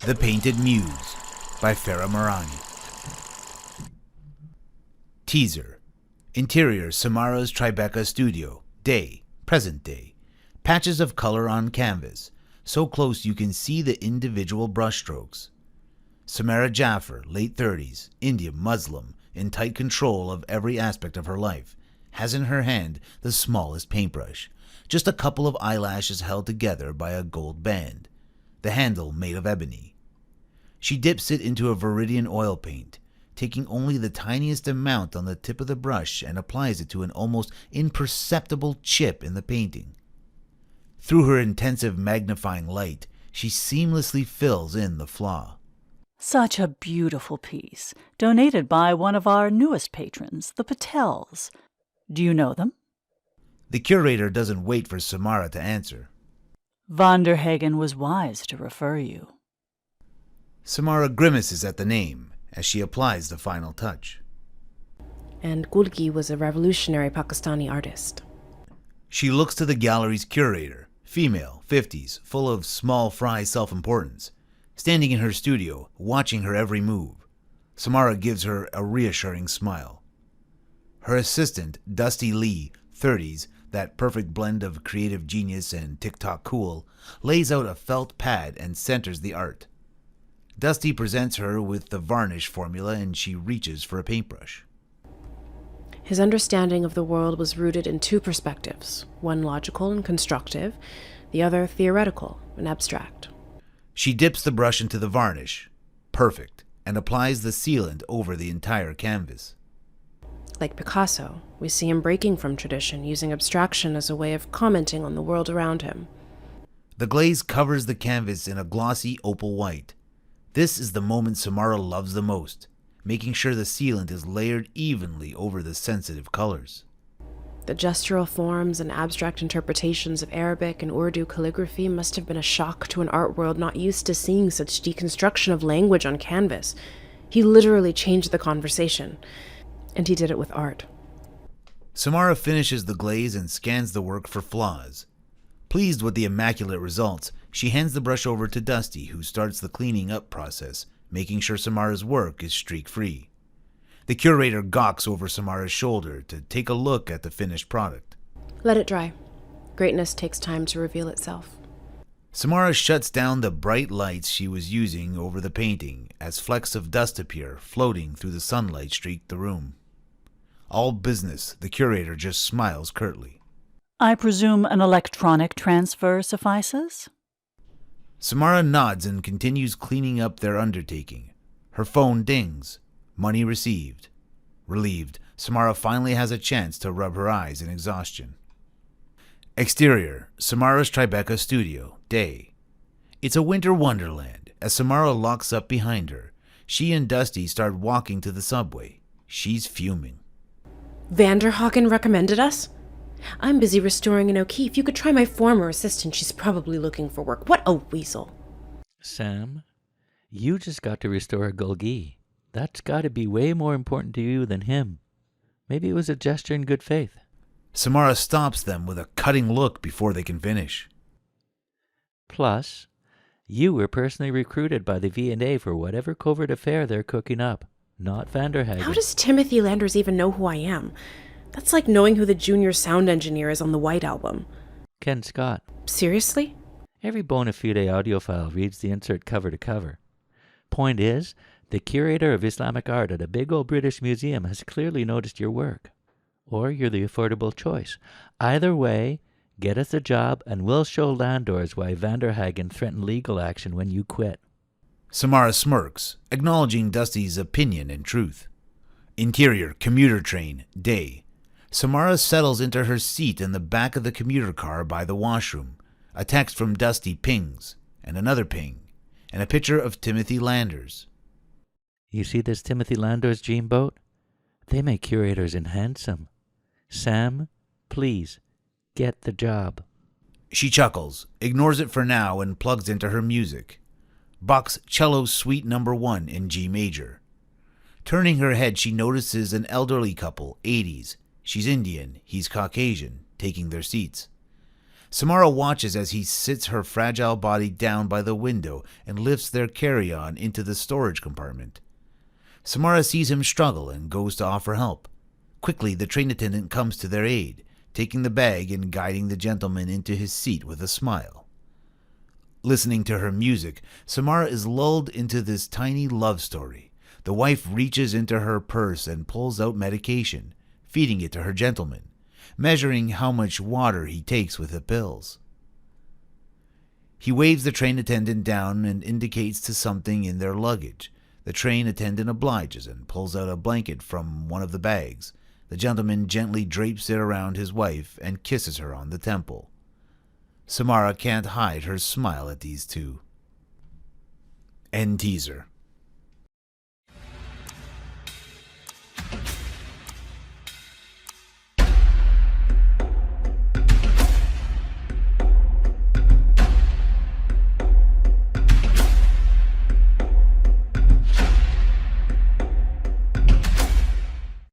The Painted Muse by Farah Merani. Teaser. Interior Samara's Tribeca studio. Day. Present day. Patches of color on canvas, so close you can see the individual brushstrokes. Samara Jaffer, late 30s, Indian Muslim, in tight control of every aspect of her life, has in her hand the smallest paintbrush, just a couple of eyelashes held together by a gold band, the handle made of ebony. She dips it into a viridian oil paint, taking only the tiniest amount on the tip of the brush and applies it to an almost imperceptible chip in the painting. Through her intensive magnifying light, she seamlessly fills in the flaw. Such a beautiful piece, donated by one of our newest patrons, the Patels. Do you know them? The curator doesn't wait for Samara to answer. Vanderhagen was wise to refer you. Samara grimaces at the name as she applies the final touch. And Gulgi was a revolutionary Pakistani artist. She looks to the gallery's curator, female, 50s, full of small fry self-importance, standing in her studio, watching her every move. Samara gives her a reassuring smile. Her assistant, Dusty Lee, 30s, that perfect blend of creative genius and TikTok cool, lays out a felt pad and centers the art. Dusty presents her with the varnish formula and she reaches for a paintbrush. His understanding of the world was rooted in two perspectives, one logical and constructive, the other theoretical and abstract. She dips the brush into the varnish, perfect, and applies the sealant over the entire canvas. Like Picasso, we see him breaking from tradition, using abstraction as a way of commenting on the world around him. The glaze covers the canvas in a glossy opal white. This is the moment Samara loves the most, making sure the sealant is layered evenly over the sensitive colors. The gestural forms and abstract interpretations of Arabic and Urdu calligraphy must have been a shock to an art world not used to seeing such deconstruction of language on canvas. He literally changed the conversation. And he did it with art. Samara finishes the glaze and scans the work for flaws. Pleased with the immaculate results, she hands the brush over to Dusty, who starts the cleaning up process, making sure Samara's work is streak-free. The curator gawks over Samara's shoulder to take a look at the finished product. Let it dry. Greatness takes time to reveal itself. Samara shuts down the bright lights she was using over the painting as flecks of dust appear, floating through the sunlight streak the room. All business, the curator just smiles curtly. I presume an electronic transfer suffices? Samara nods and continues cleaning up their undertaking. Her phone dings. Money received. Relieved, Samara finally has a chance to rub her eyes in exhaustion. Exterior, Samara's Tribeca studio. Day. It's a winter wonderland. As Samara locks up behind her, she and Dusty start walking to the subway. She's fuming. Vanderhagen recommended us? I'm busy restoring an O'Keeffe. You could try my former assistant. She's probably looking for work. What a weasel. Sam, you just got to restore a Gulgi. That's got to be way more important to you than him. Maybe it was a gesture in good faith. Samara stops them with a cutting look before they can finish. Plus, you were personally recruited by the V&A for whatever covert affair they're cooking up, not Vanderhagen. How does Timothy Landers even know who I am? That's like knowing who the junior sound engineer is on the White Album. Ken Scott. Seriously? Every bona fide audiophile reads the insert cover to cover. Point is, the curator of Islamic art at a big old British museum has clearly noticed your work. Or you're the affordable choice. Either way, get us a job and we'll show landlords why Vanderhagen threatened legal action when you quit. Samara smirks, acknowledging Dusty's opinion and truth. Interior, commuter train. Day. Samara settles into her seat in the back of the commuter car by the washroom. A text from Dusty pings, and another ping, and a picture of Timothy Landers. You see this Timothy Landers dream boat? They make curators in handsome. Sam, please, get the job. She chuckles, ignores it for now, and plugs into her music. Bach's Cello Suite No. 1 in G major. Turning her head, she notices an elderly couple, 80s. She's Indian, he's Caucasian, taking their seats. Samara watches as he sits her fragile body down by the window and lifts their carry-on into the storage compartment. Samara sees him struggle and goes to offer help. Quickly, the train attendant comes to their aid, taking the bag and guiding the gentleman into his seat with a smile. Listening to her music, Samara is lulled into this tiny love story. The wife reaches into her purse and pulls out medication, feeding it to her gentleman, measuring how much water he takes with the pills. He waves the train attendant down and indicates to something in their luggage. The train attendant obliges and pulls out a blanket from one of the bags. The gentleman gently drapes it around his wife and kisses her on the temple. Samara can't hide her smile at these two. End teaser.